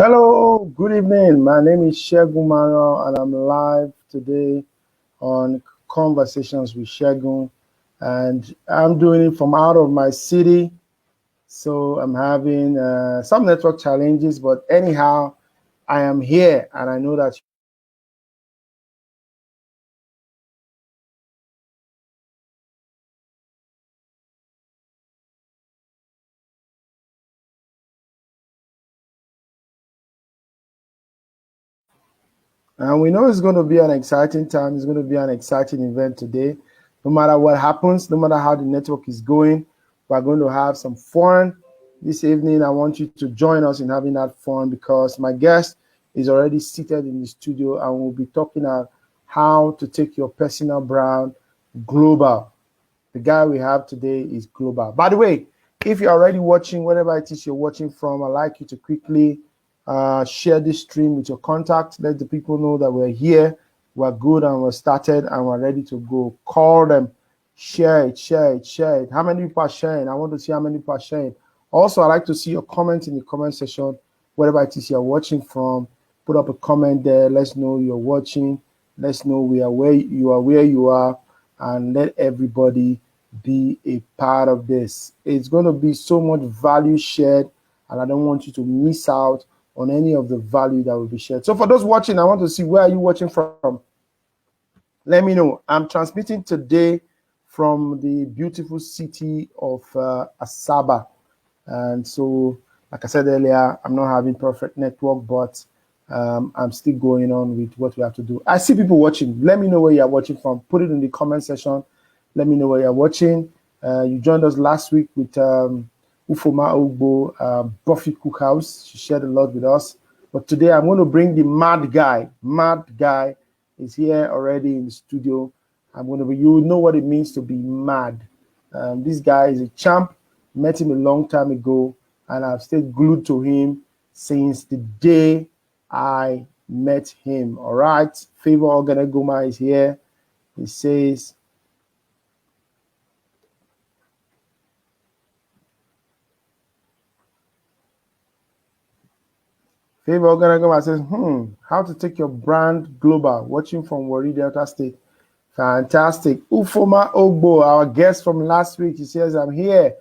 Hello, good evening. My name is Segun Maro, and I'm live today on Conversations with Segun. And I'm doing it from out of my city. So I'm having some network challenges, but anyhow, I am here, and I know that. And we know it's going to be an exciting time. It's going to be an exciting event today. No matter what happens, no matter how the network is going, we're going to have some fun this evening. I want you to join us in having that fun because my guest is already seated in the studio and we'll be talking about how to take your personal brand global. The guy we have today is global. By the way, if you're already watching, whatever it is you're watching from, I'd like you to quickly share this stream with your contacts. Let the people know that we're here, we're good, and we're started, and we're ready to go. Call them, share it, share it, share it. How many people are sharing? I want to see how many people are sharing. Also, I'd like to see your comment in the comment section, whatever it is you're watching from. Put up a comment there. Let's know you're watching. Let's know where you are, and let everybody be a part of this. It's going to be so much value shared, and I don't want you to miss out on any of the value that will be shared. So for those watching, I want to see, where are you watching from? Let me know. I'm transmitting today from the beautiful city of Asaba. And so, like I said earlier, I'm not having perfect network, but I'm still going on with what we have to do. I see people watching. Let me know where you're watching from. Put it in the comment section. Let me know where you're watching. You joined us last week with Ufoma Ogbo, Buffy Cookhouse. She shared a lot with us. But today I'm going to bring the mad guy. Mad guy is here already in the studio. You know what it means to be mad. This guy is a champ. Met him a long time ago, and I've stayed glued to him since the day I met him. All right. Favor Oganegoma is here. He says, Favor Oganegoma says, how to take your brand global, watching from Warri Delta State. Fantastic. Ufoma Ogbo, our guest from last week, he says, I'm here.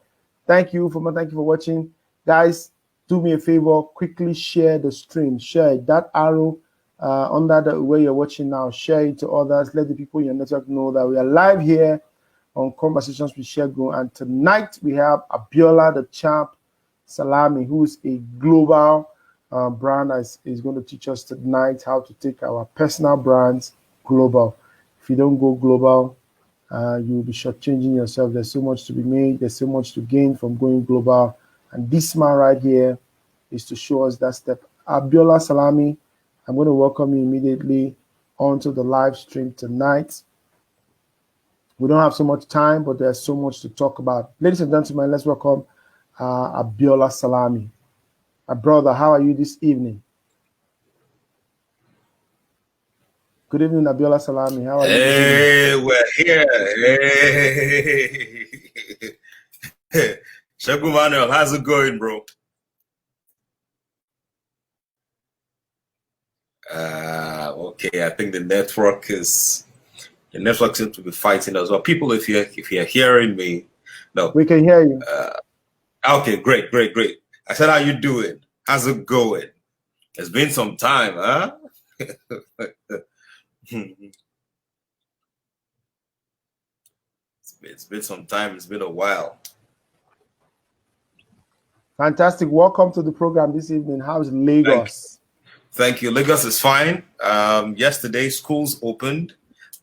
Thank you, Ufoma. Thank you for watching. Guys, do me a favor, quickly share the stream. Share it. That arrow under the where you're watching now, share it to others. Let the people in your network know that we are live here on Conversations with Segun. And tonight we have Abiola the Champ Salami, who's a global brand, is going to teach us tonight how to take our personal brands global. If you don't go global, you'll be shortchanging yourself. There's so much to be made. There's so much to gain from going global. And this man right here is to show us that step. Abiola Salami, I'm going to welcome you immediately onto the live stream tonight. We don't have so much time, but there's so much to talk about. Ladies and gentlemen, let's welcome Abiola Salami. My brother, how are you this evening? Good evening, Abiola Salami. How are you? Hey, we're here. Hey. Segun Manuel, how's it going, bro? Okay, I think the network seems to be fighting as well. People, if you're hearing me, no. We can hear you. Okay, great. I said, how you doing? How's it going? It's been some time, huh? It's been some time. It's been a while. Fantastic. Welcome to the program this evening. How's Lagos? Thank you. Lagos is fine. Yesterday, schools opened.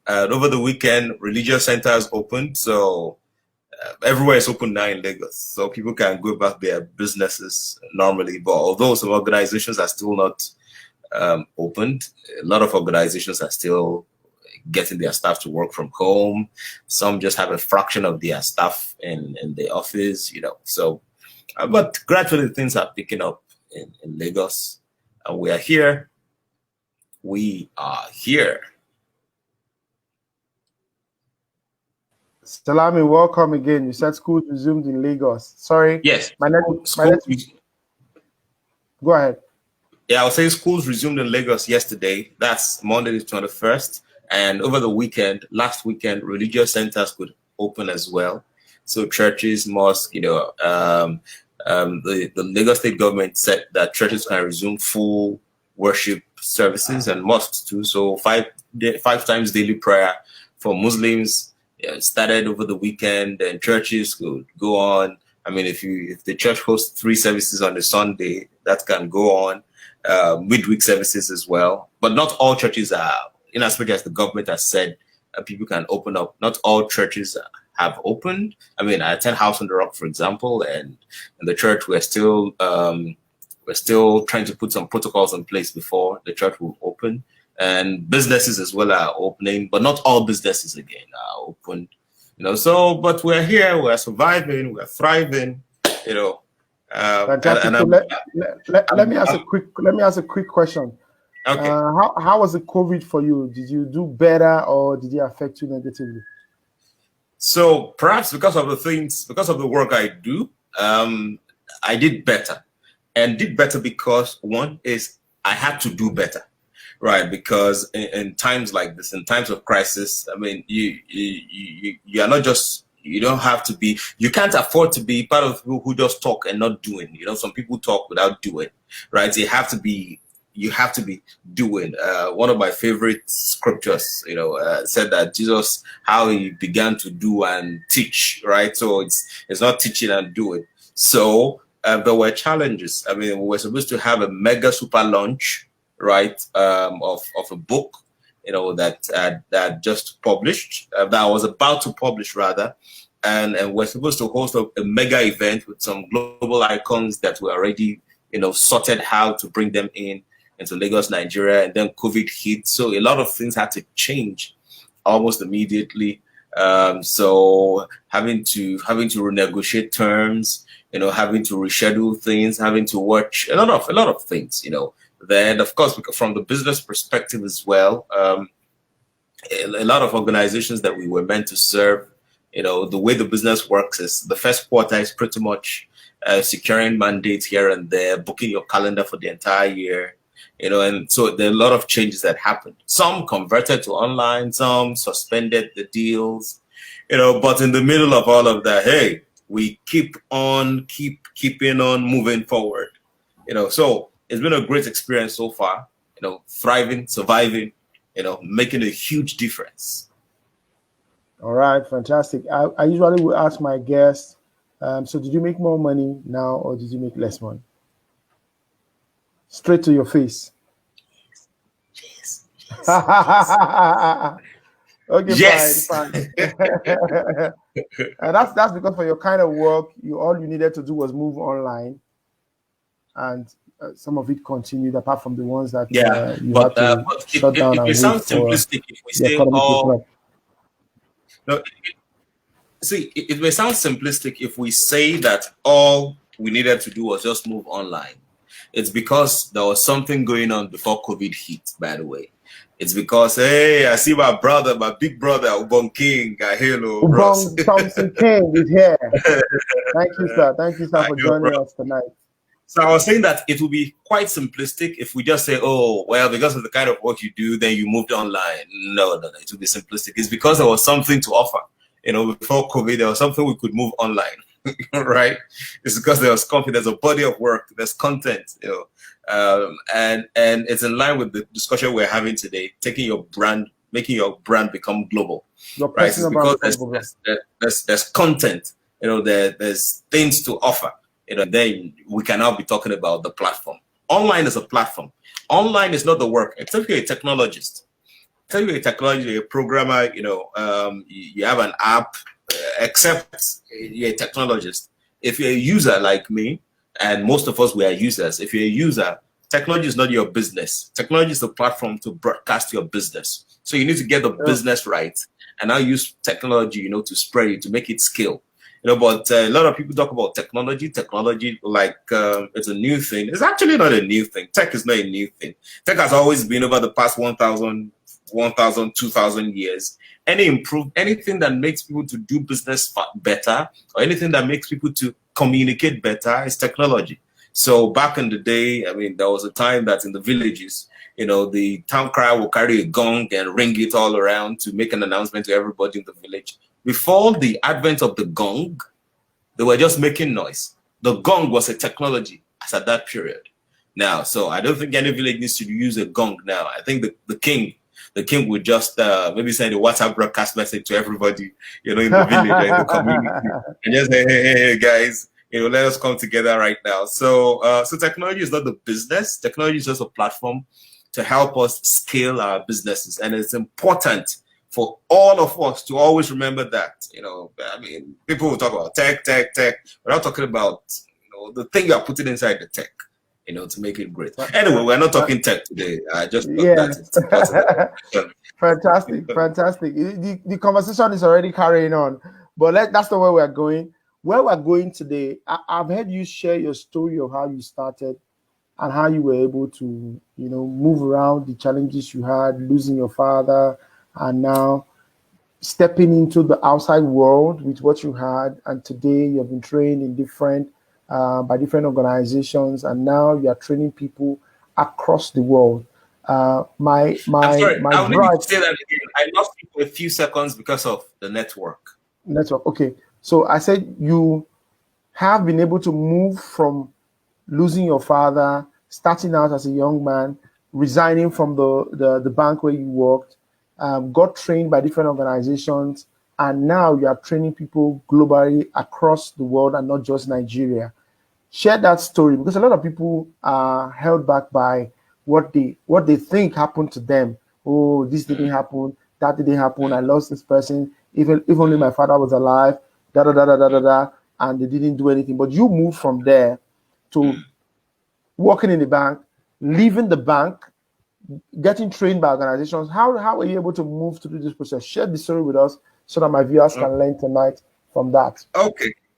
Over the weekend, religious centers opened. So everywhere is open now in Lagos. So people can go back their businesses normally. But although some organizations are still not opened, a lot of organizations are still getting their staff to work from home. Some just have a fraction of their staff in the office, So, but gradually things are picking up in Lagos. And we are here. We are here. Salami, welcome again. You said school resumed in Lagos. Sorry. Yes. Go ahead. Yeah, I would say schools resumed in Lagos yesterday. That's Monday the 21st. And over the weekend, last weekend, religious centers could open as well. So churches, mosques, the Lagos state government said that churches can resume full worship services and mosques too. So five times daily prayer for Muslims started over the weekend, and churches could go on. I mean, if the church hosts 3 services on a Sunday, that can go on. Midweek services as well, but not all churches are, in as much as the government has said people can open up. Not all churches have opened. I mean, I attend House on the Rock, for example, and in the church we're still trying to put some protocols in place before the church will open. And businesses as well are opening, but not all businesses again are open. So but we're here, we're surviving, we're thriving. Fantastic. And So let me ask a quick question. Okay. How was the COVID for you? Did you do better or did it affect you negatively? So perhaps because of the work I do, I did better, and did better because one is I had to do better, right? Because in times like this, in times of crisis, I mean, you are not just. You don't have to be, you can't afford to be part of people who just talk and not doing. Some people talk without doing, right? You have to be doing. One of my favorite scriptures, said that Jesus, how he began to do and teach, right? So it's not teaching and doing. So there were challenges. I mean, we were supposed to have a mega super launch, right? Of a book, that just published, that I was about to publish rather, and we're supposed to host a mega event with some global icons that were already, sorted how to bring them into Lagos, Nigeria, and then COVID hit. So a lot of things had to change almost immediately. So having to renegotiate terms, having to reschedule things, having to watch a lot of things, Then, of course, from the business perspective as well, a lot of organizations that we were meant to serve, the way the business works is the first quarter is pretty much securing mandates here and there, booking your calendar for the entire year, and so there are a lot of changes that happened. Some converted to online, some suspended the deals, but in the middle of all of that, hey, we keeping on moving forward, so it's been a great experience so far, thriving, surviving, making a huge difference. All right, fantastic. I usually will ask my guests, so did you make more money now or did you make less money? Straight to your face. Yes. Okay, yes. Fine. And that's because for your kind of work, all you needed to do was move online, and some of it continued, apart from the ones that you had to shut down. It sounds simplistic if we say it may sound simplistic if we say that all we needed to do was just move online. It's because there was something going on before COVID hit, by the way. It's because, hey, I see my big brother, Ubong King. Hello, Ubong Thompson King is here. Thank you, sir. Thank you, sir, for joining us tonight. So I was saying that it would be quite simplistic if we just say, oh, well, because of the kind of work you do, then you moved online. No, it would be simplistic. It's because there was something to offer. Before COVID, there was something we could move online, right? It's because there was confidence, a body of work, there's content, and it's in line with the discussion we're having today, making your brand become global, right? It's because there's content, there's things to offer. Then we can now be talking about the platform. Online is a platform. Online is not the work. Except you're a technologist. Tell you a technologist, a programmer, you have an app, except you're a technologist. If you're a user like me, and most of us, we are users. If you're a user, technology is not your business. Technology is the platform to broadcast your business. So you need to get the business right, and now use technology, to spread it, to make it scale. But a lot of people talk about technology like it's a new thing. It's actually not a new thing. Tech is not a new thing. Tech has always been over the past 1,000, 2,000 years. Anything that makes people to do business better, or anything that makes people to communicate better is technology. So back in the day, I mean, there was a time that in the villages, the town crier will carry a gong and ring it all around to make an announcement to everybody in the village. Before the advent of the gong, they were just making noise. The gong was a technology as at that period. Now, so I don't think any village needs to use a gong now. I think the king would just maybe send a WhatsApp broadcast message to everybody, in the village or in the community, and just say, hey, guys, let us come together right now. So, so technology is not the business. Technology is just a platform to help us scale our businesses, and it's important for all of us to always remember that. I mean, people will talk about tech. We're not talking about the thing you are putting inside the tech, to make it great. Anyway, we're not talking tech today. I just thought that it's fantastic. The conversation is already carrying on, but that's the way we're going. Where we're going today, I've heard you share your story of how you started and how you were able to, move around the challenges you had, losing your father, and now stepping into the outside world with what you had. And today you have been trained in by different organizations, and now you are training people across the world. I'm sorry, I need to say that again. I lost you for a few seconds because of the network. Okay. So I said you have been able to move from losing your father, starting out as a young man, resigning from the bank where you worked, got trained by different organizations, and now you are training people globally across the world and not just Nigeria. Share that story, because a lot of people are held back by what they think happened to them. Oh, this didn't happen, that didn't happen, I lost this person, if only my father was alive, and they didn't do anything. But you moved from there to working in the bank, leaving the bank, getting trained by organizations. How are you able to move through this process? Share the story with us so that my viewers can learn tonight from that.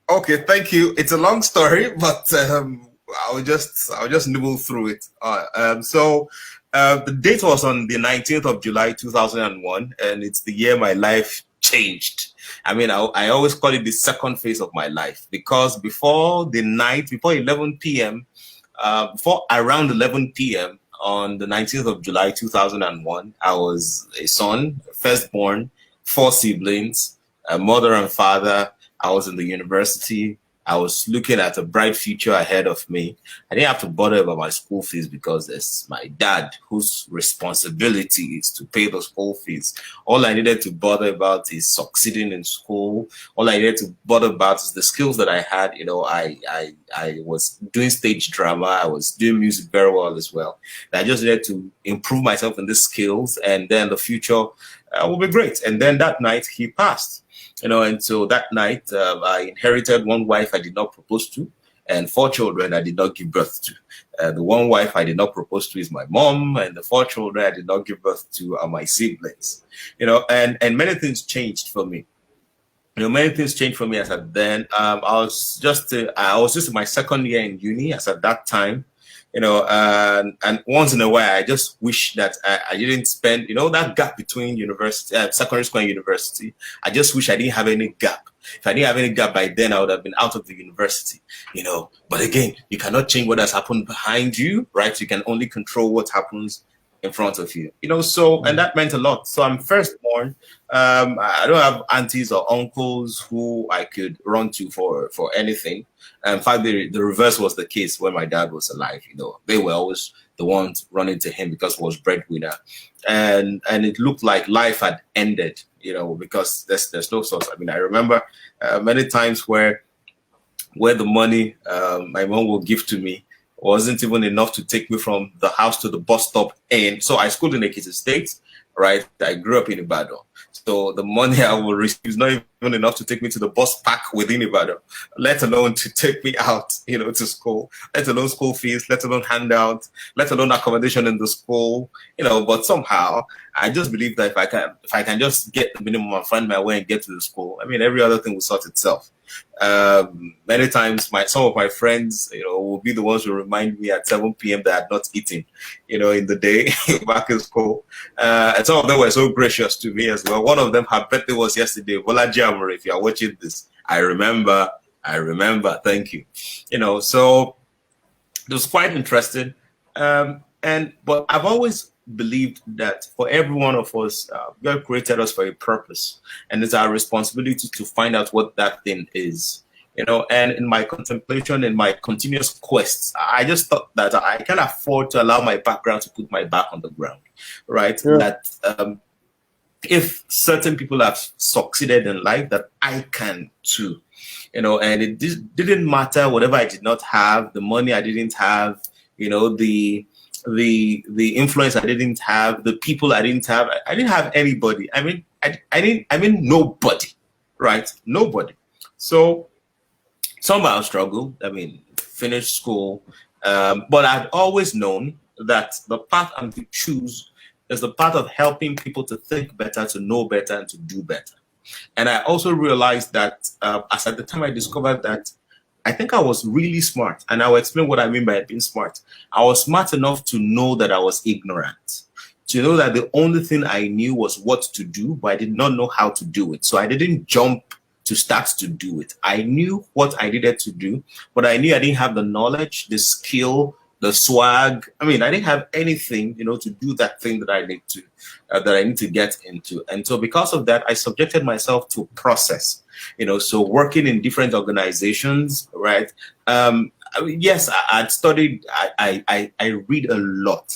Okay, thank you. It's a long story, but I'll just nibble through it. So the date was on the 19th of July 2001, and it's the year my life changed. I mean, I always call it the second phase of my life, because before 11 p.m., before around 11 p.m. on the 19th of July 2001, I was a son, firstborn, 4 siblings, a mother and father. I was in the university. I was looking at a bright future ahead of me. I didn't have to bother about my school fees because it's my dad whose responsibility is to pay the school fees. All I needed to bother about is succeeding in school. All I needed to bother about is the skills that I had. I was doing stage drama. I was doing music very well as well. I just needed to improve myself in these skills, and then the future will be great. And then that night he passed. And so that night I inherited one wife I did not propose to, and 4 children I did not give birth to. The one wife I did not propose to is my mom, and the 4 children I did not give birth to are my siblings. And many things changed for me. Many things changed for me as at then. I was just in my second year in uni as at that time. And once in a while, I just wish that I didn't spend, that gap between university, secondary school and university. I just wish I didn't have any gap. If I didn't have any gap by then, I would have been out of the university, But again, you cannot change what has happened behind you, right? You can only control what happens in front of you, so, and that meant a lot. So I'm firstborn. I don't have aunties or uncles who I could run to for anything. In fact, the reverse was the case when my dad was alive. They were always the ones running to him because he was breadwinner, and it looked like life had ended. Because there's no source. I mean, I remember many times where the money my mom will give to me wasn't even enough to take me from the house to the bus stop. And so I schooled in Ekiti State, right? I grew up in Ibadan. So the money I will receive is not even enough to take me to the bus park within Ibadan, let alone to take me out, to school, let alone school fees, let alone handouts, let alone accommodation in the school, but somehow I just believe that if I can just get the minimum and find my way and get to the school, I mean, every other thing will sort itself. Many times some of my friends, will be the ones who remind me at 7 p.m. that I had not eaten, in the day back in school. And some of them were so gracious to me as well. One of them, her birthday was yesterday. Bolaji Amore, if you are watching this, I remember. Thank you. So it was quite interesting. But I've always believed that for every one of us, God created us for a purpose, and it's our responsibility to find out what that thing is. And in my contemplation, in my continuous quests, I just thought that I can afford to allow my background to put my back on the ground, right? Yeah. That if certain people have succeeded in life, that I can too. And it didn't matter whatever I did not have, the money I didn't have, the influence I didn't have, the people I didn't have. I didn't have anybody. I mean nobody, right? Nobody. So somehow struggled. Finished school, but I'd always known that the path I'm to choose is the path of helping people to think better, to know better, and to do better. And I also realized that as at the time I discovered that I think I was really smart. And I'll explain what I mean by being smart. I was smart enough to know that I was ignorant, to know that the only thing I knew was what to do, but I did not know how to do it. So I didn't jump to start to do it. I knew what I needed to do, but I knew I didn't have the knowledge, the skill, the swag. I didn't have anything, to do that thing that I need to get into. And so because of that, I subjected myself to process, so working in different organizations, right? Yes, I'd studied, I read a lot.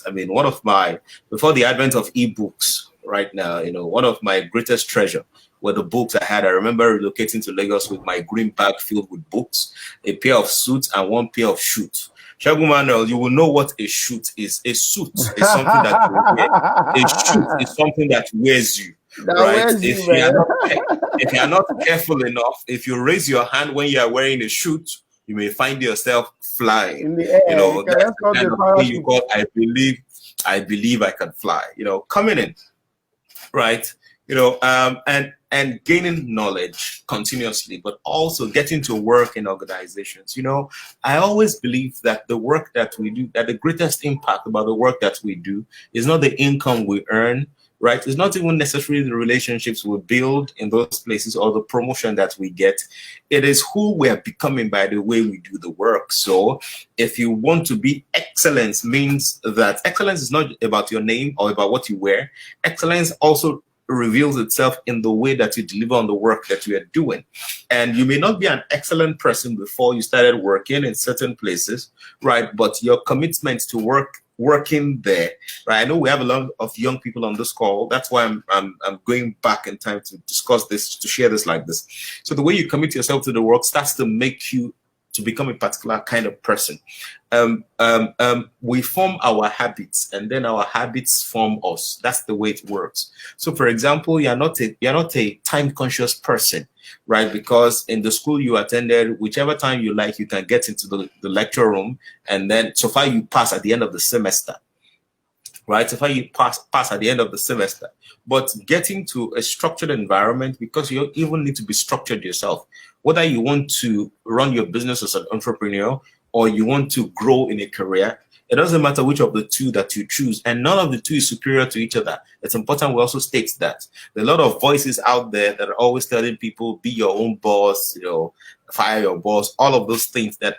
Before the advent of ebooks right now, one of my greatest treasure were the books I had. I remember relocating to Lagos with my green bag filled with books, a pair of suits and one pair of shoes. Segun Manuel, you will know what a shoot is. A suit is something that you wear. A shoot is something that wears you, right? If you are not careful enough, if you raise your hand when you are wearing a shoot, you may find yourself flying. In the air. That's the kind of thing you call, I believe I can fly. Coming in, right? And gaining knowledge continuously, but also getting to work in organizations. I always believe that the work that we do, that the greatest impact about the work that we do is not the income we earn, right? It's not even necessarily the relationships we build in those places or the promotion that we get. It is who we are becoming by the way we do the work. So if you want to be excellence, means that excellence is not about your name or about what you wear. Excellence also reveals itself in the way that you deliver on the work that you are doing. And you may not be an excellent person before you started working in certain places, right? But your commitment to working there, right? I know we have a lot of young people on this call. That's why I'm going back in time to discuss this, to share this like this. So the way you commit yourself to the work starts to make you to become a particular kind of person. We form our habits, and then our habits form us. That's the way it works. So, for example, you're not a time-conscious person, right? Because in the school you attended, whichever time you like, you can get into the lecture room, and then so far you pass at the end of the semester, right? So far you pass at the end of the semester. But getting to a structured environment, because you even need to be structured yourself, whether you want to run your business as an entrepreneur or you want to grow in a career, it doesn't matter which of the two that you choose, and none of the two is superior to each other. It's important we also state that. There are a lot of voices out there that are always telling people, be your own boss, fire your boss, all of those things that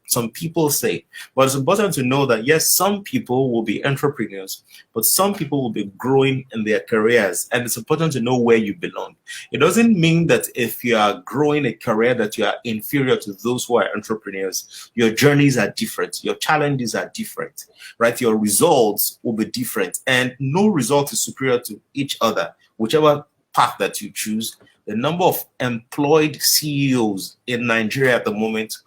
some people say. But it's important to know that, yes, some people will be entrepreneurs, but some people will be growing in their careers. And it's important to know where you belong. It doesn't mean that if you are growing a career that you are inferior to those who are entrepreneurs. Your journeys are different. Your challenges are different, right? Your results will be different. And no result is superior to each other, whichever path that you choose. The number of employed CEOs in Nigeria at the moment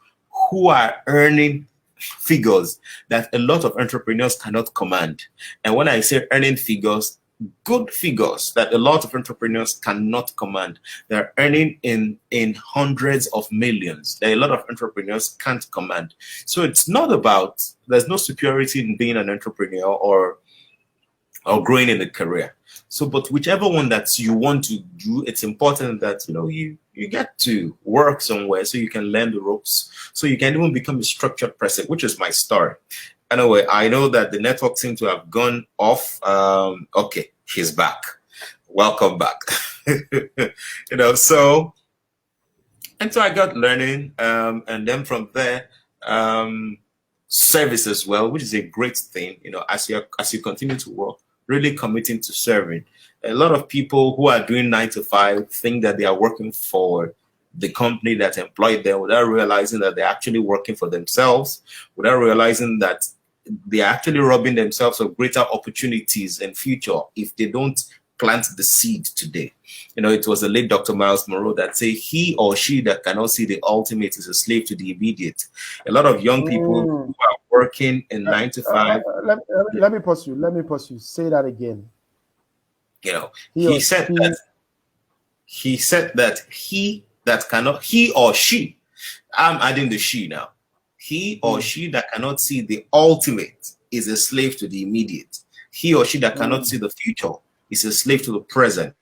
who are earning figures that a lot of entrepreneurs cannot command. And when I say earning figures, good figures that a lot of entrepreneurs cannot command. They're earning in hundreds of millions that a lot of entrepreneurs can't command. So it's not about, there's no superiority in being an entrepreneur or growing in a career. So, but whichever one that you want to do, it's important that, you get to work somewhere so you can learn the ropes, so you can even become a structured person, which is my story. Anyway, I know that the network seems to have gone off. Okay, she's back. Welcome back. So I got learning, and then from there, service as well, which is a great thing. As you continue to work, really committing to serving. A lot of people who are doing 9 to 5 think that they are working for the company that employed them without realizing that they're actually working for themselves, without realizing that they're actually robbing themselves of greater opportunities in future if they don't plant the seed today. It was the late Dr. Miles Monroe that say he or she that cannot see the ultimate is a slave to the immediate. A lot of young people who are working in 9 to 5. Let me pause you. Let me pause you. Say that again. He said that he that cannot, he or she, I'm adding the she now, he or she that cannot see the ultimate is a slave to the immediate. He or she that cannot see the future is a slave to the present.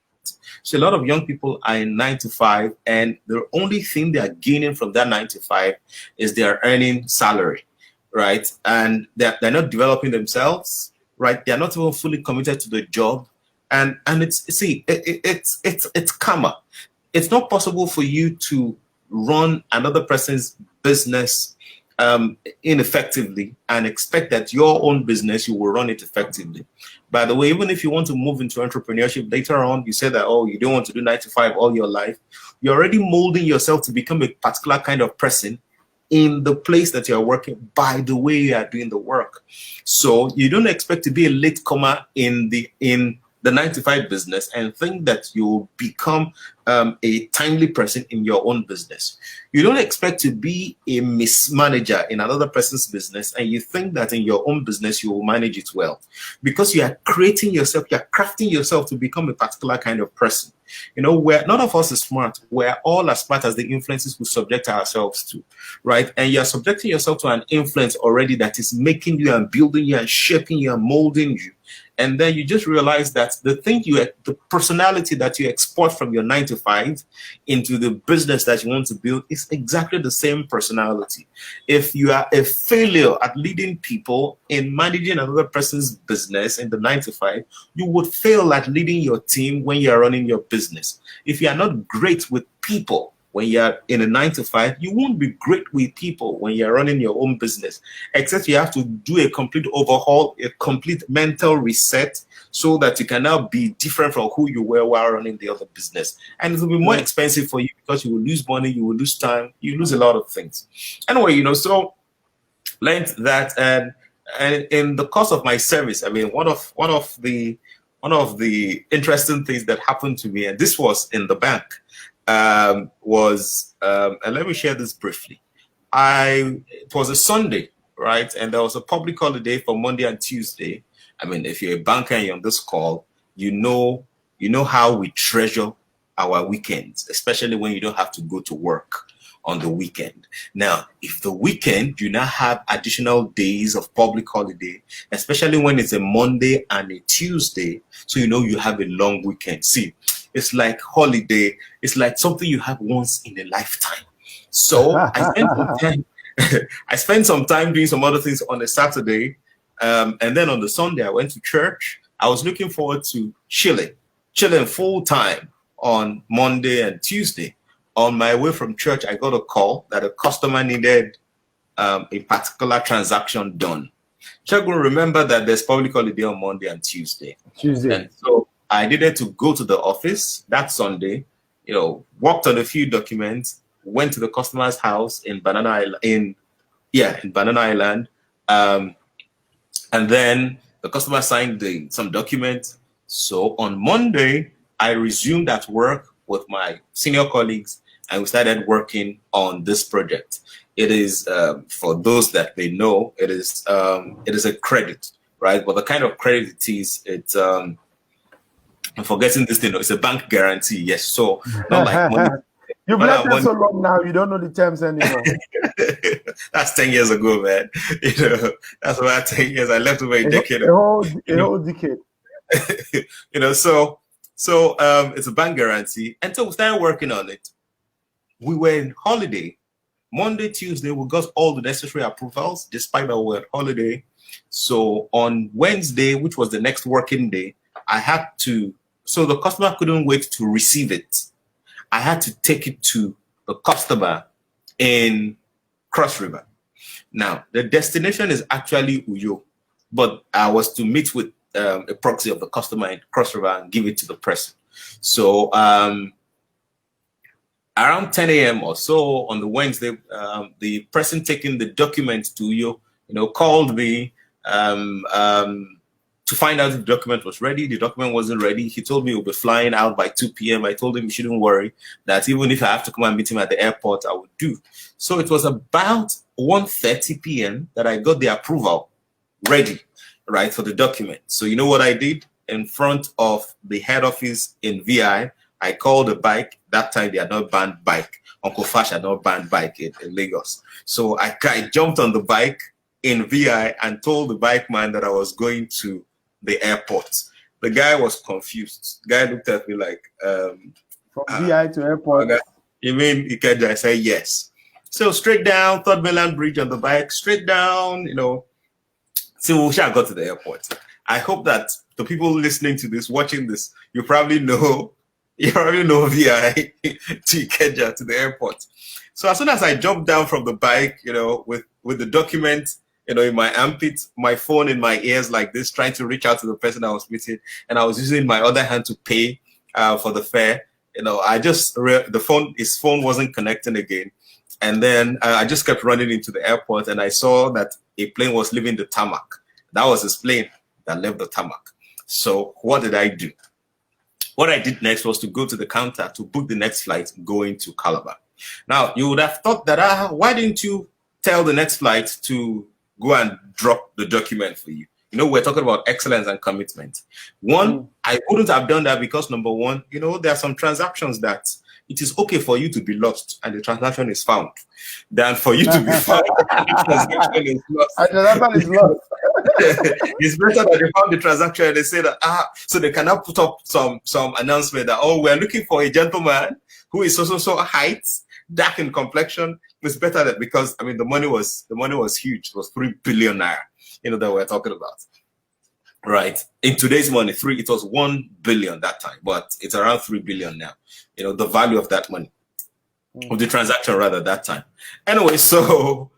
So a lot of young people are in 9 to 5, and the only thing they are gaining from that 9 to 5 is they are earning salary, right? And they're not developing themselves, right? They're not even fully committed to the job. And it's karma. It's not possible for you to run another person's business ineffectively and expect that your own business, you will run it effectively. By the way, even if you want to move into entrepreneurship later on, you said that, you don't want to do 9 to 5 all your life. You're already molding yourself to become a particular kind of person in the place that you're working by the way you are doing the work. So you don't expect to be a latecomer in the 9 to 5 business and think that you will become a timely person in your own business. You don't expect to be a mismanager in another person's business and you think that in your own business you will manage it well, because you are creating yourself, you are crafting yourself to become a particular kind of person. Where none of us is smart. We're all as smart as the influences we subject ourselves to, right? And you're subjecting yourself to an influence already that is making you and building you and shaping you and molding you. And then you just realize that the personality that you export from your 9 to 5 into the business that you want to build is exactly the same personality. If you are a failure at leading people in managing another person's business in the 9 to 5, you would fail at leading your team when you are running your business. If you are not great with people when you're in a 9 to 5, you won't be great with people when you're running your own business, except you have to do a complete overhaul, a complete mental reset, so that you can now be different from who you were while running the other business. And it will be more expensive for you because you will lose money, you will lose time, you lose a lot of things. Anyway, so learned that, and in the course of my service, I mean, one of the interesting things that happened to me, and this was in the bank, and let me share this briefly. It was a Sunday, right? And there was a public holiday for Monday and Tuesday. I mean, if you're a banker and you're on this call, you know how we treasure our weekends, especially when you don't have to go to work on the weekend. Now, if the weekend you now have additional days of public holiday, especially when it's a Monday and a Tuesday, so you have a long weekend. See, it's like holiday. It's like something you have once in a lifetime. So I spent some time doing some other things on a Saturday. And then on the Sunday, I went to church. I was looking forward to chilling full time on Monday and Tuesday. On my way from church, I got a call that a customer needed a particular transaction done. Check will remember that there's public holiday on Monday and Tuesday. And so I needed to go to the office that Sunday, worked on a few documents, went to the customer's house in Banana Island, Banana Island. And then the customer signed some documents. So on Monday, I resumed at work with my senior colleagues, and we started working on this project. It is, for those that may know, it is a credit, right? But the kind of credit it is, I'm forgetting this thing. It's a bank guarantee. Yes. So not like money. You've left it so long now, you don't know the terms anymore. That's 10 years ago, man. That's about 10 years. I left over a decade. A whole decade. So it's a bank guarantee. And so we started working on it. We were in holiday. Monday, Tuesday, we got all the necessary approvals, despite that we were on holiday. So on Wednesday, which was the next working day, so the customer couldn't wait to receive it. I had to take it to the customer in Cross River. Now, the destination is actually Uyo, but I was to meet with a proxy of the customer in Cross River and give it to the person. So around 10 a.m. or so on the Wednesday, the person taking the document to Uyo, called me to find out if the document was ready. The document wasn't ready. He told me he'll be flying out by 2 p.m. I told him he shouldn't worry, that even if I have to come and meet him at the airport, I would do. So it was about 1:30 p.m. that I got the approval ready, right, for the document. So you know what I did? In front of the head office in VI, I called the bike. That time they had not banned bike. Uncle Fash had not banned bike in Lagos. So I jumped on the bike in VI and told the bike man that I was going to the airport. The guy was confused. The guy looked at me like, from VI to airport. You mean Ikeja? I said yes. So straight down, Third Mainland Bridge on the bike, straight down, So we got to the airport. I hope that the people listening to this, watching this, you probably know VI to Ikeja to the airport. So as soon as I jumped down from the bike, with the document, in my armpit, my phone in my ears like this, trying to reach out to the person I was meeting, and I was using my other hand to pay for the fare. I just his phone wasn't connecting again, and then I just kept running into the airport, and I saw that a plane was leaving the tarmac. That was his plane that left the tarmac. So what did I do? What I did next was to go to the counter to book the next flight going to Calabar. Now, you would have thought that, why didn't you tell the next flight to go and drop the document for you? We're talking about excellence and commitment. One, I wouldn't have done that because, number one, there are some transactions that it is okay for you to be lost and the transaction is found than for you to be found and the transaction is lost. It's better that they found the transaction and they say that, so they cannot put up some announcement that, we're looking for a gentleman who is so height, dark in complexion. It's better that, because the money was huge. It was 3 billion naira, that we're talking about. Right. In today's money, it was 1 billion that time, but it's around 3 billion now. The value of that money, of the transaction rather, that time. Anyway, so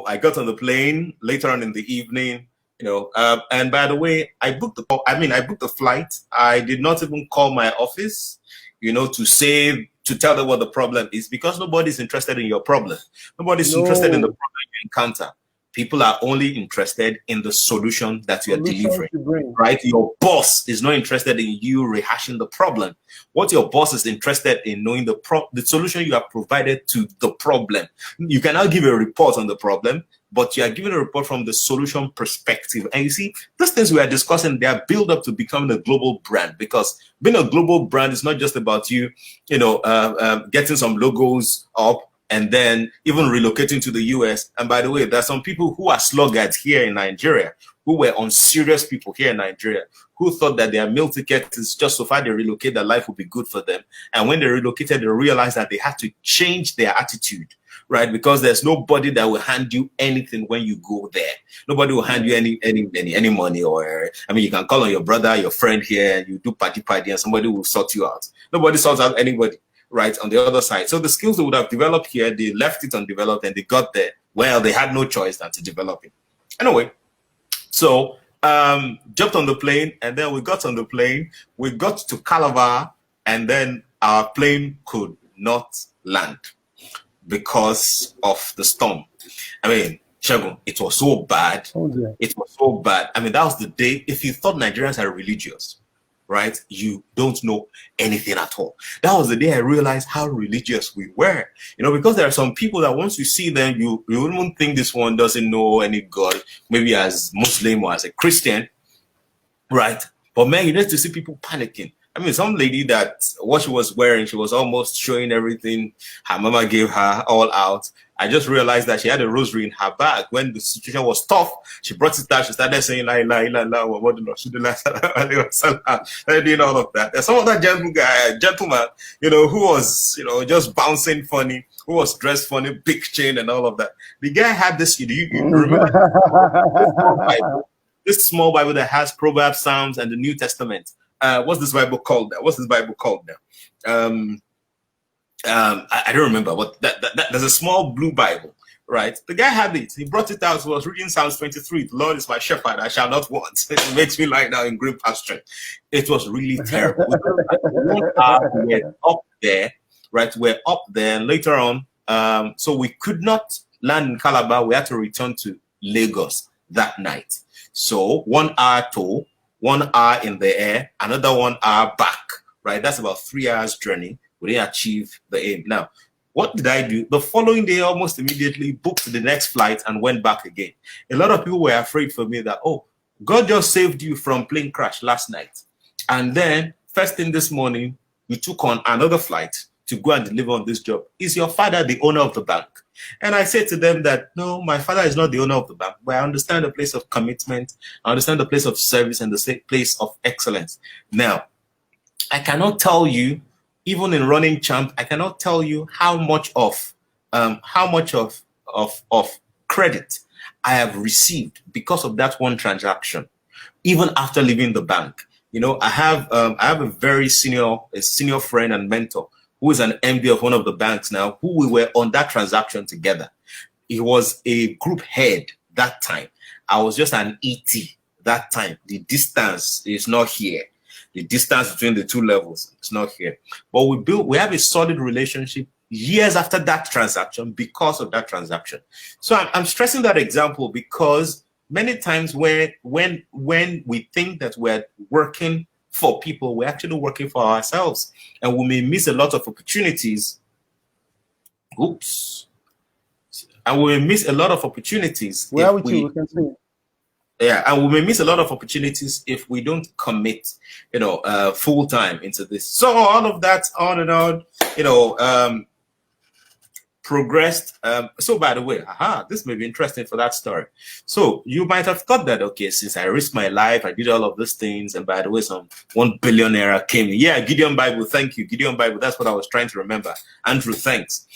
I got on the plane later on in the evening, and by the way, I booked the flight. I did not even call my office, to tell them what the problem is, because nobody's interested in your problem. Nobody's interested in the problem you encounter. People are only interested in the solution that you're delivering, right? Your boss is not interested in you rehashing the problem. What your boss is interested in knowing the solution you have provided to the problem. You cannot give a report on the problem, but you are giving a report from the solution perspective. And you see, those things we are discussing, they are built up to becoming a global brand, because being a global brand is not just about you, getting some logos up and then even relocating to the US. And by the way, there are some people who are sluggards here in Nigeria, who were unserious people here in Nigeria, who thought that their meal ticket is just so far they relocate, that life would be good for them. And when they relocated, they realized that they had to change their attitude, right? Because there's nobody that will hand you anything when you go there. Nobody will hand you any money, or, you can call on your brother, your friend here, you do party, and somebody will sort you out. Nobody sorts out anybody, right, on the other side. So the skills they would have developed here, they left it undeveloped and they got there. Well, they had no choice than to develop it. Anyway, so jumped on the plane, and then we got on the plane. We got to Calabar, and then our plane could not land because of the storm. Shagun, it was so bad. It was so bad. That was the day. If you thought Nigerians are religious, right, you don't know anything at all. That was the day I realized how religious we were. Because there are some people that once you see them, you wouldn't think this one doesn't know any God, maybe as Muslim or as a Christian, right? But man, you need to see people panicking. Some lady that what she was wearing, she was almost showing everything her mama gave her all out. I just realized that she had a rosary in her bag. When the situation was tough, she brought it out. She started saying, la ilaha illallah, wa doing all of that. There's some other gentleman, who was, just bouncing funny, who was dressed funny, big chain and all of that. The guy had this, you remember this small Bible that has Proverbs, Psalms, and the New Testament. What's this Bible called now? I don't remember, but that there's a small blue Bible right? The guy had it. He brought it out. He was reading Psalms 23. The Lord is my shepherd, I shall not want. It makes me lie down in green pasture. It was really terrible. We were up there, right? We're up there. And later on, so we could not land in Calabar. We had to return to Lagos that night. So 1 hour toll, 1 hour in the air, another 1 hour back, right? That's about 3 hours journey. We didn't achieve the aim. Now, what did I do? The following day, almost immediately booked the next flight and went back again. A lot of people were afraid for me that, oh, God just saved you from plane crash last night. And then first thing this morning, you took on another flight to go and deliver on this job. Is your father the owner of the bank? And I said to them that, no, my father is not the owner of the bank, but I understand the place of commitment. I understand the place of service and the place of excellence. Now, I cannot tell you, even in running Champ, I cannot tell you how much of credit I have received because of that one transaction, even after leaving the bank. You know, I have a very senior friend and mentor who is an MD of one of the banks now, who we were on that transaction together. He was a group head that time. I was just an ET that time. The distance is not here. The distance between the two levels is not here. But we have a solid relationship years after that transaction because of that transaction. So I'm stressing that example because many times when we think that we're working for people, we're actually working for ourselves, and we may miss a lot of opportunities. Oops. And we may miss a lot of opportunities. Where would you continue? Yeah, and we may miss a lot of opportunities if we don't commit, full time into this. So all of that, on and on, progressed. So by the way, this may be interesting for that story. So you might have thought that, okay, since I risked my life, I did all of these things, and by the way, some 1 billion naira came in. Yeah, Gideon Bible, thank you. Gideon Bible, that's what I was trying to remember. Andrew, thanks.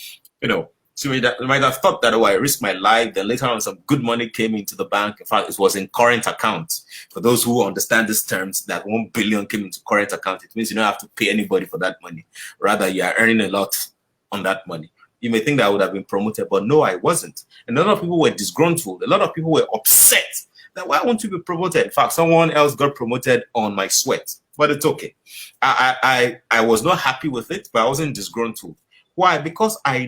So you might have thought that, oh, I risked my life, then later on some good money came into the bank. In fact, it was in current account. For those who understand these terms, that 1 billion came into current account. It means you don't have to pay anybody for that money. Rather, you are earning a lot on that money. You may think that I would have been promoted, but no, I wasn't. And a lot of people were disgruntled. A lot of people were upset that why won't you be promoted? In fact, someone else got promoted on my sweat, but it's okay. I was not happy with it, but I wasn't disgruntled. Why? Because I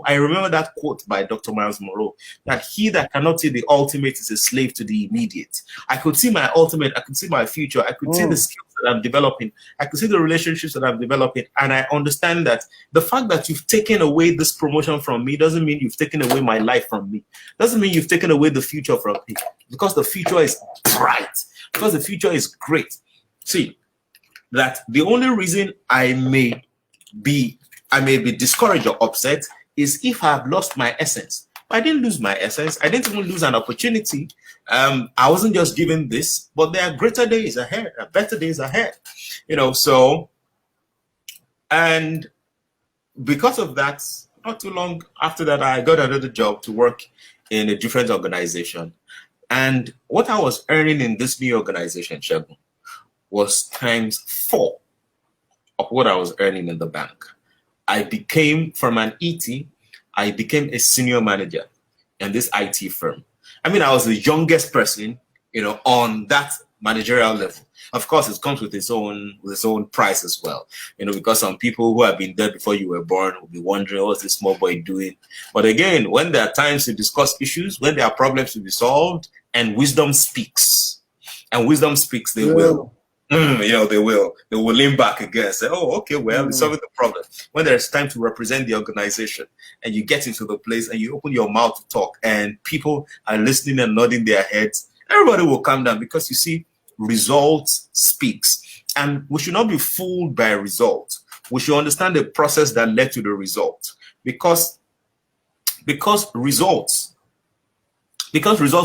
remember that quote by Dr. Miles Monroe, that he that cannot see the ultimate is a slave to the immediate. I could see my ultimate, I could see my future, I could see the skills that I'm developing, I could see the relationships that I'm developing, and I understand that the fact that you've taken away this promotion from me doesn't mean you've taken away my life from me. Doesn't mean you've taken away the future from me, because the future is bright, because the future is great. See, that the only reason I may be discouraged or upset is if I have lost my essence. I didn't lose my essence. I didn't even lose an opportunity. I wasn't just given this, but there are greater days ahead, better days ahead. So, and because of that, not too long after that, I got another job to work in a different organization. And what I was earning in this new organization, Shegun, was ×4 of what I was earning in the bank. I became, from an ET, I became a senior manager in this IT firm. I mean, I was the youngest person, on that managerial level. Of course, it comes with its own price as well, because some people who have been there before you were born will be wondering, what's this small boy doing? But again, when there are times to discuss issues, when there are problems to be solved, and wisdom speaks, they will. They will lean back again and say, oh, okay, well, it's solving the problem. When there's time to represent the organization and you get into the place and you open your mouth to talk and people are listening and nodding their heads, everybody will calm down, because you see, results speaks. And we should not be fooled by results. We should understand the process that led to the result, because results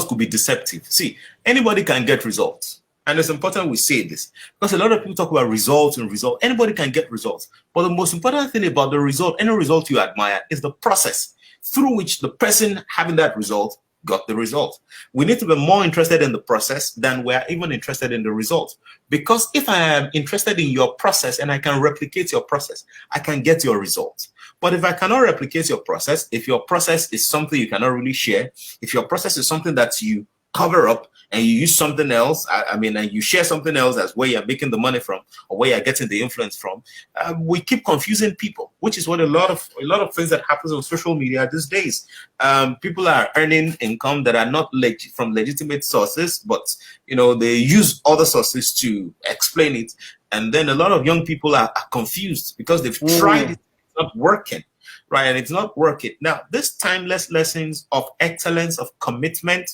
could be deceptive. See, anybody can get results. And it's important we say this, because a lot of people talk about results and results. Anybody can get results. But the most important thing about the result, any result you admire, is the process through which the person having that result got the result. We need to be more interested in the process than we're even interested in the result. Because if I am interested in your process and I can replicate your process, I can get your result. But if I cannot replicate your process, if your process is something you cannot really share, if your process is something that you cover up and you use something else, and you share something else as where you're making the money from or where you're getting the influence from, we keep confusing people, which is what a lot of things that happens on social media these days. People are earning income that are not from legitimate sources, but they use other sources to explain it, and then a lot of young people are confused because they've tried it, it's not working. Right, and it's not working. Now, this timeless lessons of excellence, of commitment,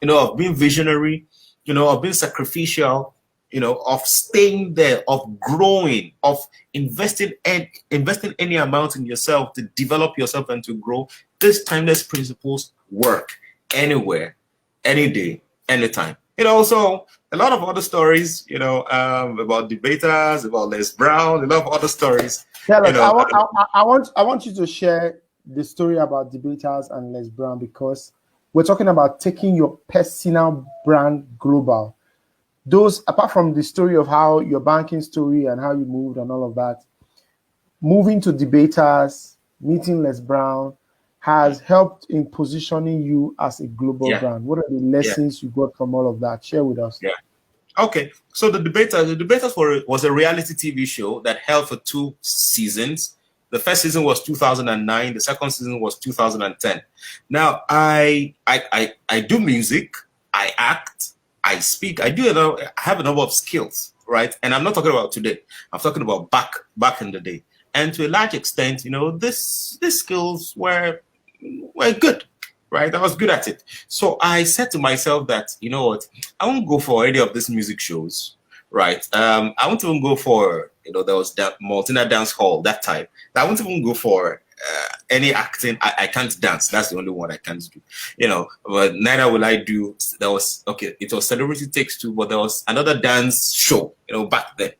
of being visionary, of being sacrificial, of staying there, of growing, of investing any amount in yourself to develop yourself and to grow. These timeless principles work anywhere, any day, anytime. So a lot of other stories, about debaters, about Les Brown, a lot of other stories. Yeah, look, I want you to share the story about debaters and Les Brown, because we're talking about taking your personal brand global. Those, apart from the story of how your banking story and how you moved and all of that, moving to debaters, meeting Les Brown has helped in positioning you as a global brand. What are the lessons you got from all of that? Share with us. Yeah. Okay, so the Debaters was a reality TV show that held for 2 seasons. The first season was 2009. The second season was 2010. Now, I do music, I act, I speak, I have a number of skills, right? And I'm not talking about today. I'm talking about back in the day. And to a large extent, these skills were good. Right, I was good at it. So I said to myself that, what, I won't go for any of these music shows, right? I won't even go for, there was that Multina Dance Hall, that type. I won't even go for any acting. I can't dance. That's the only one I can't do, but neither will I do. It was Celebrity Takes Two, but there was another dance show, back then.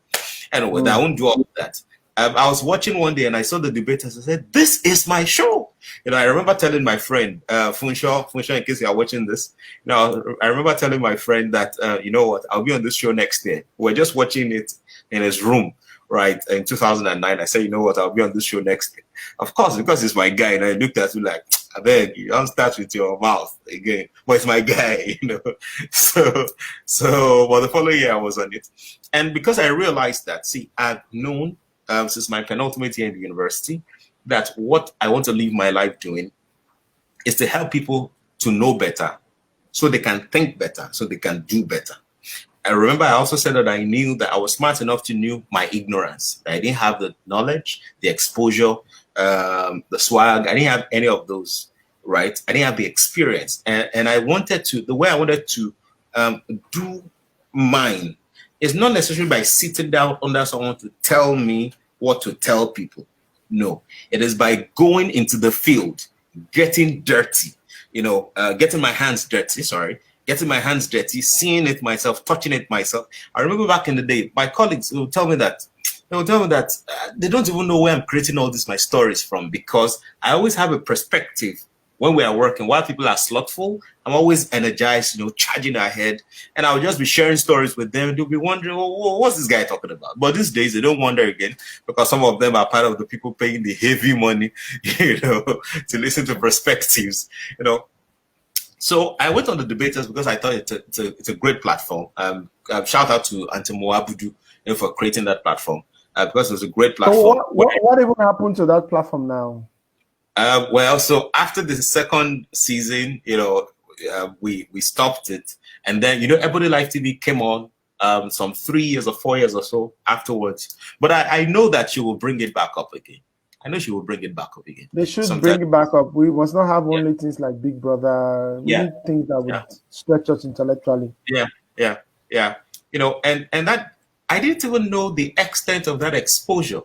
Anyway, I won't do all of that. I was watching one day and I saw the debaters. I said, "This is my show." I remember telling my friend, Funshaw, in case you are watching this, I remember telling my friend that, what, I'll be on this show next year. We're just watching it in his room, right, in 2009. I said, what, I'll be on this show next year. Of course, because it's my guy. And I looked at him like, I beg you, don't start with your mouth again. But it's my guy, So, but the following year I was on it. And because I realized that, I've known since my penultimate year in the university, that what I want to live my life doing is to help people to know better so they can think better, so they can do better. I remember I also said that I knew that I was smart enough to know my ignorance. I didn't have the knowledge, the exposure, the swag. I didn't have any of those, right? I didn't have the experience. And I wanted to, the way I wanted to do mine is not necessarily by sitting down under someone to tell me what to tell people. No, it is by going into the field, getting dirty, getting my hands dirty, seeing it myself, touching it myself. I remember back in the day, my colleagues will tell me that they don't even know where I'm creating all these my stories from, because I always have a perspective. When we are working, while people are slothful, I'm always energized, charging ahead. And I'll just be sharing stories with them. They'll be wondering, what's this guy talking about? But these days, they don't wonder again, because some of them are part of the people paying the heavy money, to listen to perspectives, So I went on the debaters because I thought it's a great platform. Shout out to Antimo Abudu for creating that platform, because it was a great platform. So what even happened to that platform now? So after the second season, we stopped it, and then Ebony Live TV came on some 3 years or 4 years or so afterwards. But I know that she will bring it back up again. They should bring it back up. We must not have only things like Big Brother. We need things that would stretch us intellectually. Yeah. And that I didn't even know the extent of that exposure.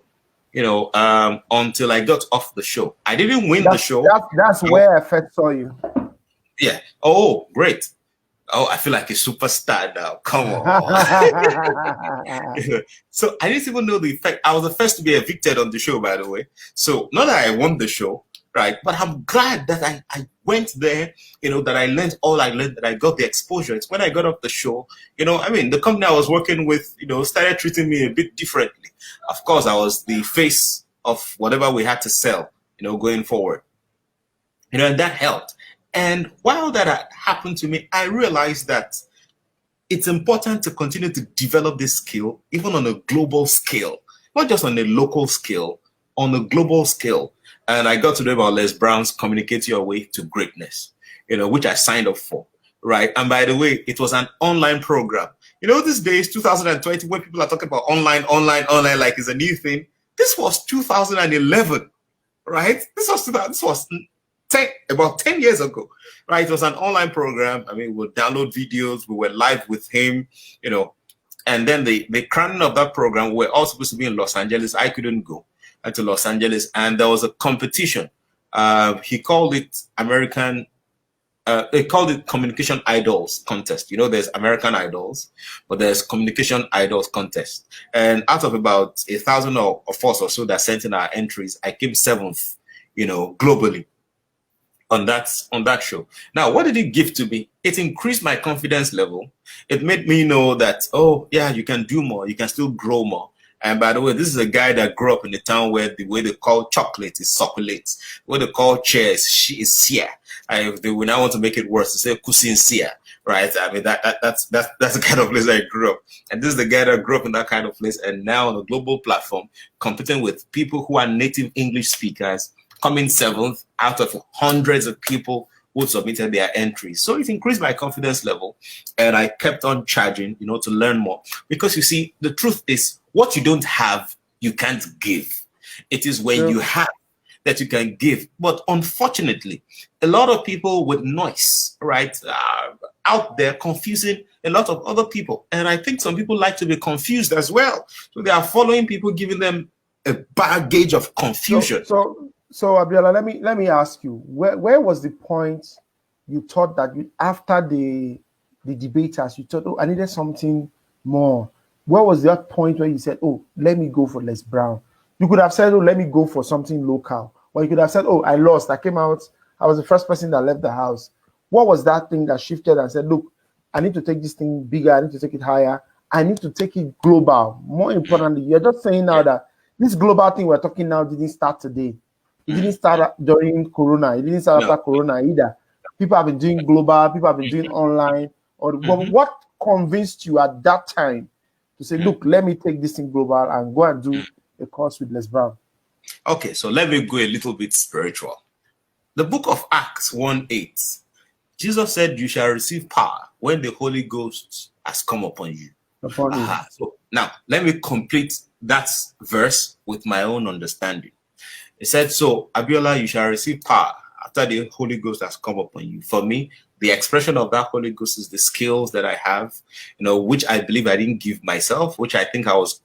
Until I got off the show. I didn't win the show. That's where I first saw you. Yeah. Oh, great. Oh, I feel like a superstar now. Come on. So I didn't even know the effect. I was the first to be evicted on the show, by the way. So not that I won the show, right? But I'm glad that I went there, that I learned all I learned, that I got the exposure. It's when I got off the show, the company I was working with, started treating me a bit differently. Of course, I was the face of whatever we had to sell, going forward. And that helped. And while that had happened to me, I realized that it's important to continue to develop this skill, even on a global scale, not just on a local scale, on a global scale. And I got to know about Les Brown's Communicate Your Way to Greatness, which I signed up for, right? And by the way, it was an online program. These days, 2020, when people are talking about online, like it's a new thing. This was 2011, right? This was about 10 years ago, right? It was an online program. I mean, we'll download videos. We were live with him, and then the crowning of that program, we were all supposed to be in Los Angeles. I couldn't go to Los Angeles, and there was a competition. He called it Communication Idols Contest. There's American Idols, but there's Communication Idols Contest. And out of about 1,000 of us or so that sent in our entries, I came 7th, globally on that show. Now, what did it give to me? It increased my confidence level. It made me know that, oh yeah, you can do more. You can still grow more. And by the way, this is a guy that grew up in a town where the way they call chocolate is succulate. What they call chair is sia. If they will now want to make it worse, they say kusin sia, right? I mean, that's the kind of place I grew up. And this is the guy that grew up in that kind of place, and now on a global platform, competing with people who are native English speakers, coming 7th out of hundreds of people who submitted their entries. So it increased my confidence level, and I kept on charging, to learn more. Because you see, the truth is, what you don't have, you can't give. It is when you have that you can give. But unfortunately, a lot of people with noise, right, out there confusing a lot of other people. And I think some people like to be confused as well. So they are following people, giving them a baggage of confusion. So Abiola, let me ask you, where was the point you thought that after the debaters, you thought, oh, I needed something more? Where was that point where you said, oh, let me go for Les Brown? You could have said, oh, let me go for something local. Or you could have said, oh, I lost. I came out. I was the first person that left the house. What was that thing that shifted and said, look, I need to take this thing bigger. I need to take it higher. I need to take it global. More importantly, you're just saying now that this global thing we're talking now didn't start today. It didn't start during Corona. It didn't start after Corona either. People have been doing global. People have been doing online. But what convinced you at that time to say, look, let me take this thing global and go and do a course with Les Brown? Okay, so let me go a little bit spiritual. The book of Acts 1:8, Jesus said, you shall receive power when the Holy Ghost has come upon you. So now, let me complete that verse with my own understanding. It said, so, Abiola, you shall receive power after the Holy Ghost has come upon you. For me, the expression of that Holy Ghost is the skills that I have, which I believe I didn't give myself, which I think I was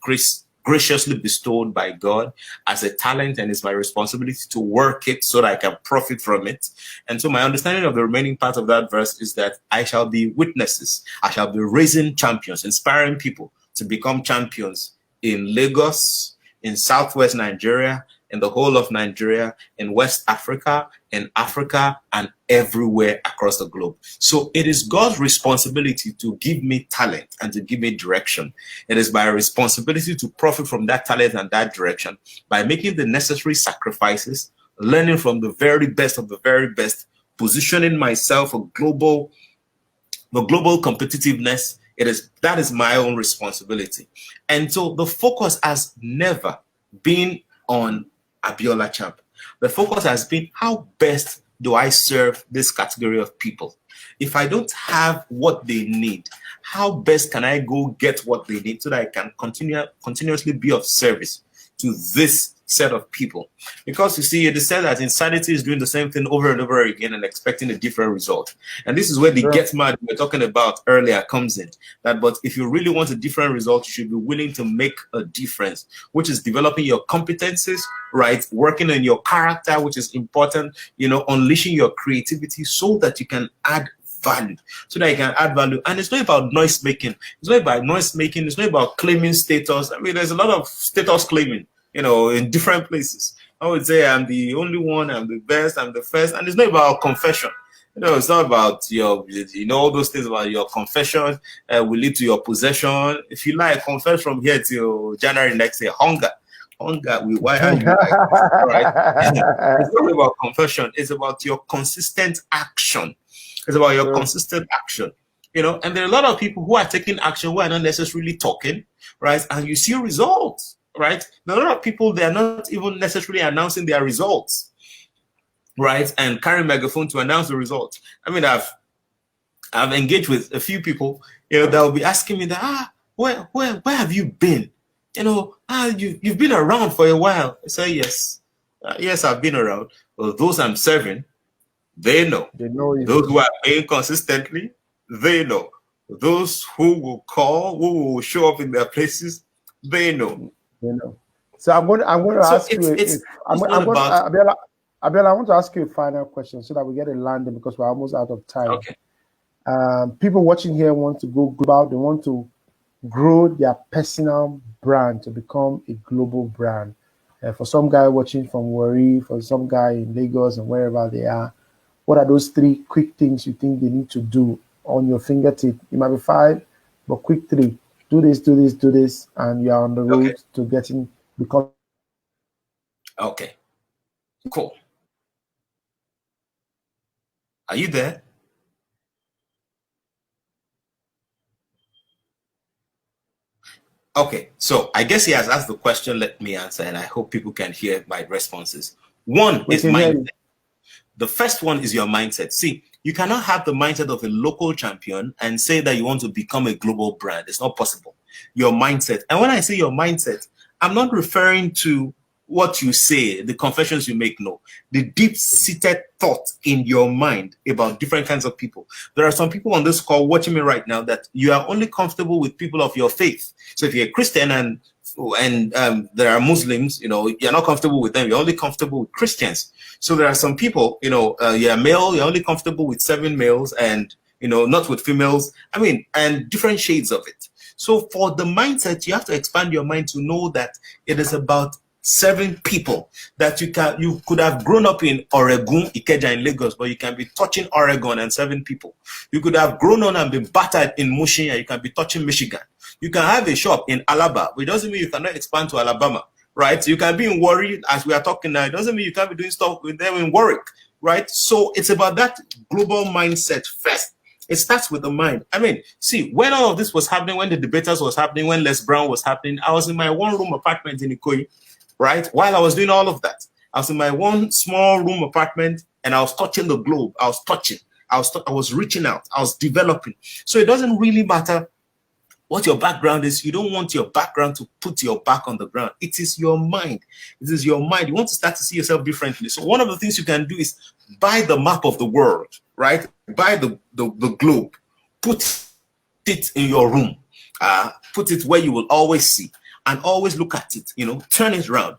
graciously bestowed by God as a talent, and it's my responsibility to work it so that I can profit from it. And so my understanding of the remaining part of that verse is that I shall be witnesses. I shall be raising champions, inspiring people to become champions in Lagos, in Southwest Nigeria, in the whole of Nigeria, in West Africa, in Africa, and everywhere across the globe. So it is God's responsibility to give me talent and to give me direction. It is my responsibility to profit from that talent and that direction by making the necessary sacrifices, learning from the very best of the very best, positioning myself for global competitiveness. That is my own responsibility. And so the focus has never been on Abiola Champ. The focus has been, how best do I serve this category of people? If I don't have what they need, how best can I go get what they need so that I can continuously be of service to this set of people? Because you see, it is said that insanity is doing the same thing over and over again and expecting a different result. And this is where the get mad we were talking about earlier comes in. But if you really want a different result, you should be willing to make a difference, which is developing your competencies, right? Working on your character, which is important, unleashing your creativity so that you can add value, And it's not about noise making. It's not about noise making. It's not about claiming status. I mean, there's a lot of status claiming, in different places. I would say I'm the only one, I'm the best, I'm the first. And it's not about confession. It's not about all those things about your confession will lead to your possession. If you like, confess from here till January next year, hunger hunger? Why are you like this? All right. It's not about confession. It's about your consistent action. It's about your consistent action. You know, and there are a lot of people who are taking action who are not necessarily talking, right? And you see results, right? There are a lot of people, they are not even necessarily announcing their results, right? And carrying megaphone to announce the results. I mean, I've engaged with a few people, you know, that will be asking me that, where have you been? You know, you've been around for a while. I say, yes. Yes, I've been around. Well, those I'm serving, they know. They know you. Those who are paying consistently, they know. Those who will call, who will show up in their places, they know. They know. So I'm going to ask you. Abiola, I want to ask you a final question so that we get it landed because we're almost out of time. Okay. People watching here want to go global. They want to grow their personal brand to become a global brand. For some guy watching from Warri, for some guy in Lagos and wherever they are, what are those 3 quick things you think they need to do on your fingertip? It might be 5, but quick 3. Do this, do this, do this, and you are on the road to become. Okay. Cool. Are you there? Okay, so I guess he has asked the question. Let me answer, and I hope people can hear my responses. One is mindset. The first one is your mindset. See, you cannot have the mindset of a local champion and say that you want to become a global brand. It's not possible. Your mindset. And when I say your mindset, I'm not referring to what you say, the confessions you make, no. The deep-seated thought in your mind about different kinds of people. There are some people on this call watching me right now that you are only comfortable with people of your faith. So if you're a Christian and there are Muslims, you know, you're not comfortable with them. You're only comfortable with Christians. So there are some people, you know, you're male, you're only comfortable with 7 males and, you know, not with females. I mean, and different shades of it. So for the mindset, you have to expand your mind to know that it is about serving people, that you could have grown up in Oregon, Ikeja in Lagos, but you can be touching Oregon and serving people. You could have grown on and been battered in Mushin, and you can be touching Michigan. You can have a shop in Alabama, but it doesn't mean you cannot expand to Alabama, right? You can be in Warri, as we are talking now. It doesn't mean you can't be doing stuff with them in Warwick, right? So it's about that global mindset first. It starts with the mind. I mean, see, when all of this was happening, when the debaters was happening, when Les Brown was happening, I was in my 1-room apartment in Ikoyi, right? While I was doing all of that, I was in my 1 small room apartment and I was touching the globe. I was reaching out. I was developing. So it doesn't really matter what your background is. You don't want your background to put your back on the ground. It is your mind. It is your mind. You want to start to see yourself differently. So one of the things you can do is buy the map of the world, right? Buy the globe. Put it in your room. Put it where you will always see. And always look at it, you know, turn it around,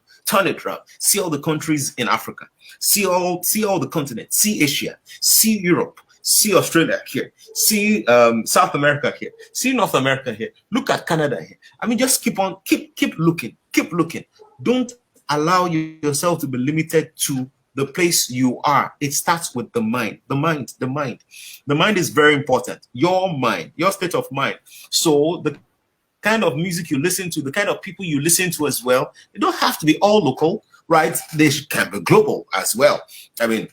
see all the countries in Africa, see all the continents, see Asia, see Europe, see Australia here, see South America here, see North America here, look at Canada here. I mean, just keep looking. Don't allow yourself to be limited to the place you are. It starts with the mind. The mind is very important. Your mind, your state of mind. So the kind of music you listen to, the kind of people you listen to as well, it don't have to be all local, right? They can be global as well. I mean,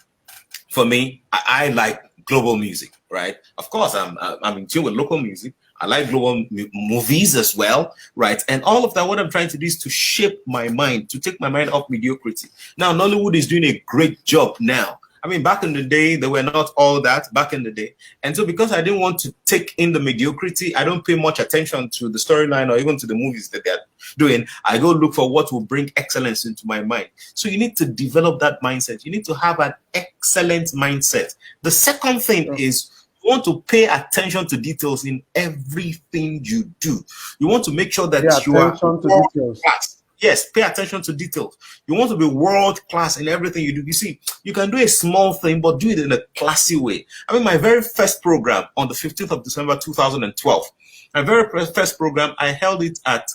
for me, I like global music, right? Of course, I'm in tune with local music. I like global movies as well, right? And all of that, what I'm trying to do is to shape my mind, to take my mind off mediocrity. Now, Nollywood is doing a great job now. I mean, back in the day, they were not all that back in the day. And so because I didn't want to take in the mediocrity, I don't pay much attention to the storyline or even to the movies that they're doing. I go look for what will bring excellence into my mind. So you need to develop that mindset. You need to have an excellent mindset. The second thing is you want to pay attention to details in everything you do. You want to make sure that you are world class. Yes, pay attention to details. You want to be world class in everything you do. You see, you can do a small thing, but do it in a classy way. I mean, my very first program on the 15th of December, 2012, my very first program, I held it at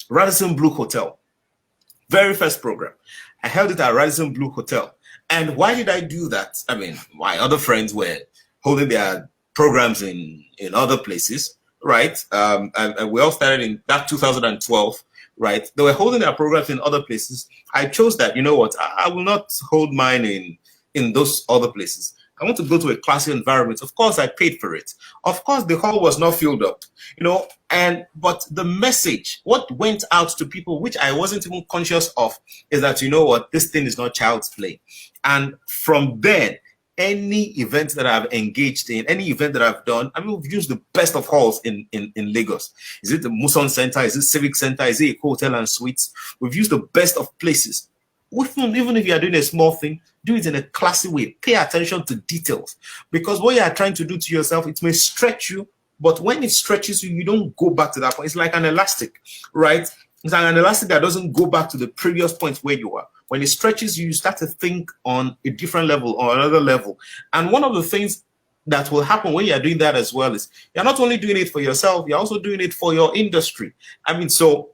Radisson Blu Hotel. Very first program. I held it at Radisson Blu Hotel. And why did I do that? I mean, my other friends were holding their programs in other places, right? And we all started in that 2012. right? They were holding their programs in other places. I chose that, you know what, I will not hold mine in those other places. I want to go to a classy environment. Of course, I paid for it. Of course, the hall was not filled up, but the message, what went out to people, which I wasn't even conscious of, is that, you know what, this thing is not child's play. And from then, any event that I've engaged in, any event that I've done, I mean, we've used the best of halls in Lagos. Is it the Muson Center? Is it Civic Center? Is it a hotel and suites? We've used the best of places. Even if you are doing a small thing, do it in a classy way. Pay attention to details, because what you are trying to do to yourself, it may stretch you, but when it stretches you, you don't go back to that point. It's like an elastic, right? It's like an elastic that doesn't go back to the previous point where you are. When it stretches you, you start to think on a different level or another level. And one of the things that will happen when you're doing that as well is you're not only doing it for yourself, you're also doing it for your industry. I mean, so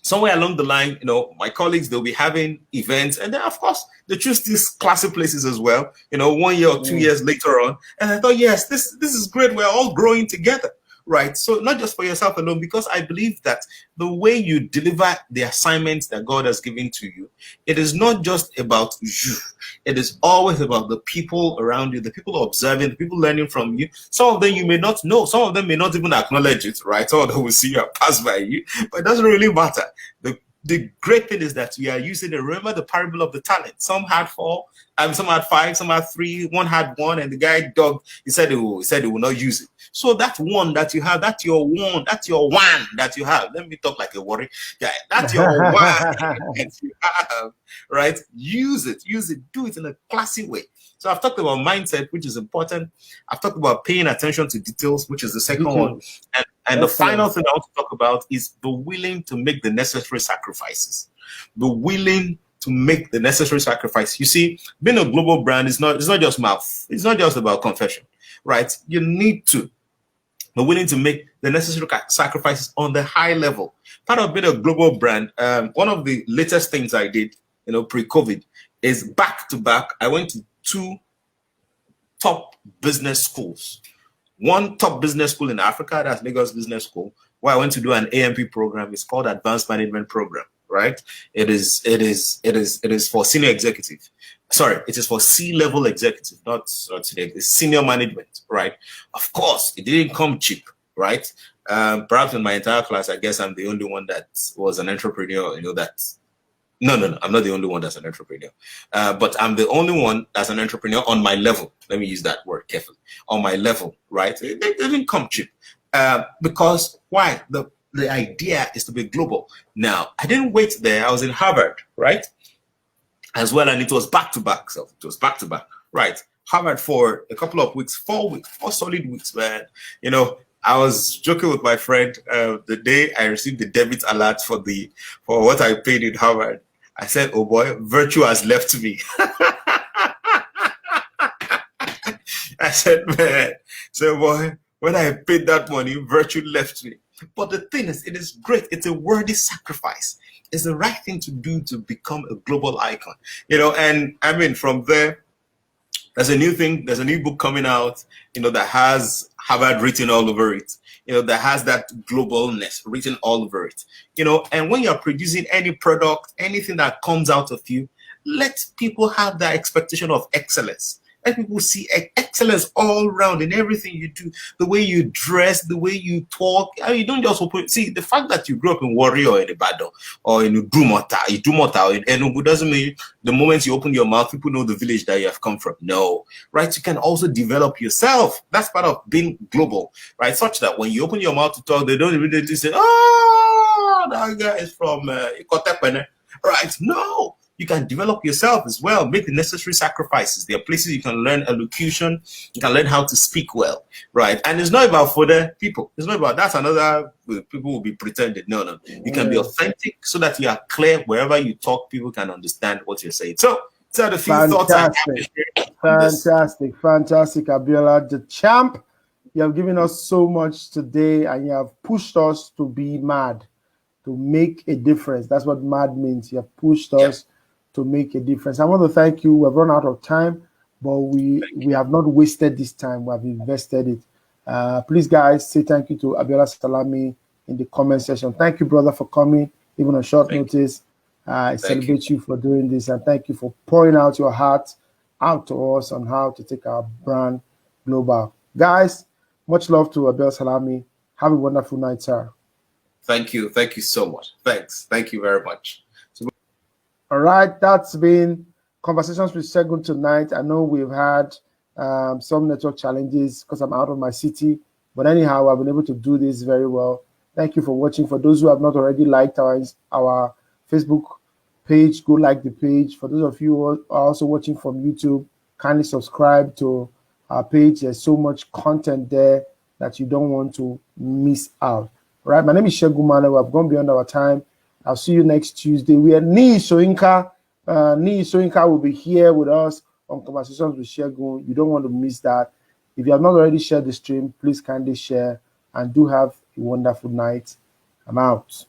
somewhere along the line, my colleagues, they'll be having events, and then of course they choose these classy places as well, 1 year or 2 years later on. And I thought, yes, this is great. We're all growing together, right? So not just for yourself alone, because I believe that the way you deliver the assignments that God has given to you, it is not just about you. It is always about the people around you, the people observing, the people learning from you. Some of them you may not know. Some of them may not even acknowledge it, right? Some of them will see you pass by you, but it doesn't really matter. The great thing is that we are using it. Remember the parable of the talent. Some had 4, some had 5, some had 3, one had 1, and the guy dug. He said he will not use it. So that one that you have, that's your one that you have. Let me talk like a warrior guy. That's your one that you have, right? Use it, do it in a classy way. So I've talked about mindset, which is important. I've talked about paying attention to details, which is the second one. And the final thing I want to talk about is be willing to make the necessary sacrifices. Be willing to make the necessary sacrifice. You see, being a global brand is not just mouth. It's not just about confession, right? You need to be willing to make the necessary sacrifices on the high level. Part of being a global brand, one of the latest things I did, pre-COVID, is back to back. I went to 2 top business schools. One top business school in Africa, that's Lagos Business School, where I went to do an AMP program. It's called Advanced Management Program, right? It is for senior executive. Sorry, it is for C-level executive, not today. It's senior management, right? Of course, it didn't come cheap, right? Perhaps in my entire class, I guess I'm the only one that was an entrepreneur, No, I'm not the only one that's an entrepreneur. But I'm the only one that's an entrepreneur on my level. Let me use that word carefully. On my level, right? They didn't come cheap. Because why? The idea is to be global. Now, I didn't wait there. I was in Harvard, right? As well, and it was back to back. So it was back to back, right? Harvard for a couple of weeks, 4 solid weeks, man. I was joking with my friend the day I received the debit alert for what I paid in Harvard. I said, "Oh boy, virtue has left me." I said, "Man, so boy, when I paid that money, virtue left me." But the thing is, it is great. It's a worthy sacrifice. It's the right thing to do to become a global icon. And I mean, from there, there's a new thing. There's a new book coming out, that has Harvard written all over it. That has that globalness written all over it. And when you're producing any product, anything that comes out of you, let people have that expectation of excellence. Let people see excellence all around in everything you do, the way you dress, the way you talk. You don't just see the fact that you grew up in Warri or in Ibadan or in Idumota or in Enugu doesn't mean the moment you open your mouth, people know the village that you have come from. No, right? You can also develop yourself. That's part of being global, right? Such that when you open your mouth to talk, they don't immediately say, "Oh, that guy is from Ikotepene," right? No. You can develop yourself as well, make the necessary sacrifices. There are places you can learn elocution, you can learn how to speak well, right? And it's not about for the people. It's not about that's another people will be pretending. No. You can be authentic so that you are clear wherever you talk, people can understand what you're saying. So the few thoughts I have to share. Fantastic, Abiola, the champ. You have given us so much today, and you have pushed us to be mad, to make a difference. That's what mad means. You have pushed us to make a difference. I want to thank you. We've run out of time, but we have not wasted this time. We have invested it. Please, guys, say thank you to Abiola Salami in the comment section. Thank you, brother, for coming. even on short Thank you. notice. I Thank you. celebrate you for doing this, and thank you for pouring out your heart out to us on how to take our brand global. Guys, much love to Abel Salami. Have a wonderful night, sir. Thank you. Thank you so much. Thanks. Thank you very much. All right, that's been Conversations with Segun tonight. I know we've had some network challenges because I'm out of my city, but anyhow, I've been able to do this very well. Thank you for watching. For those who have not already liked our Facebook page, go like the page. For those of you who are also watching from YouTube, kindly subscribe to our page. There's so much content there that you don't want to miss out. All right, my name is Segun Mane. I've gone beyond our time. I'll see you next Tuesday. We are Nii Soyinka will be here with us on Conversations with Segun. You don't want to miss that. If you have not already shared the stream, please kindly share and do have a wonderful night. I'm out.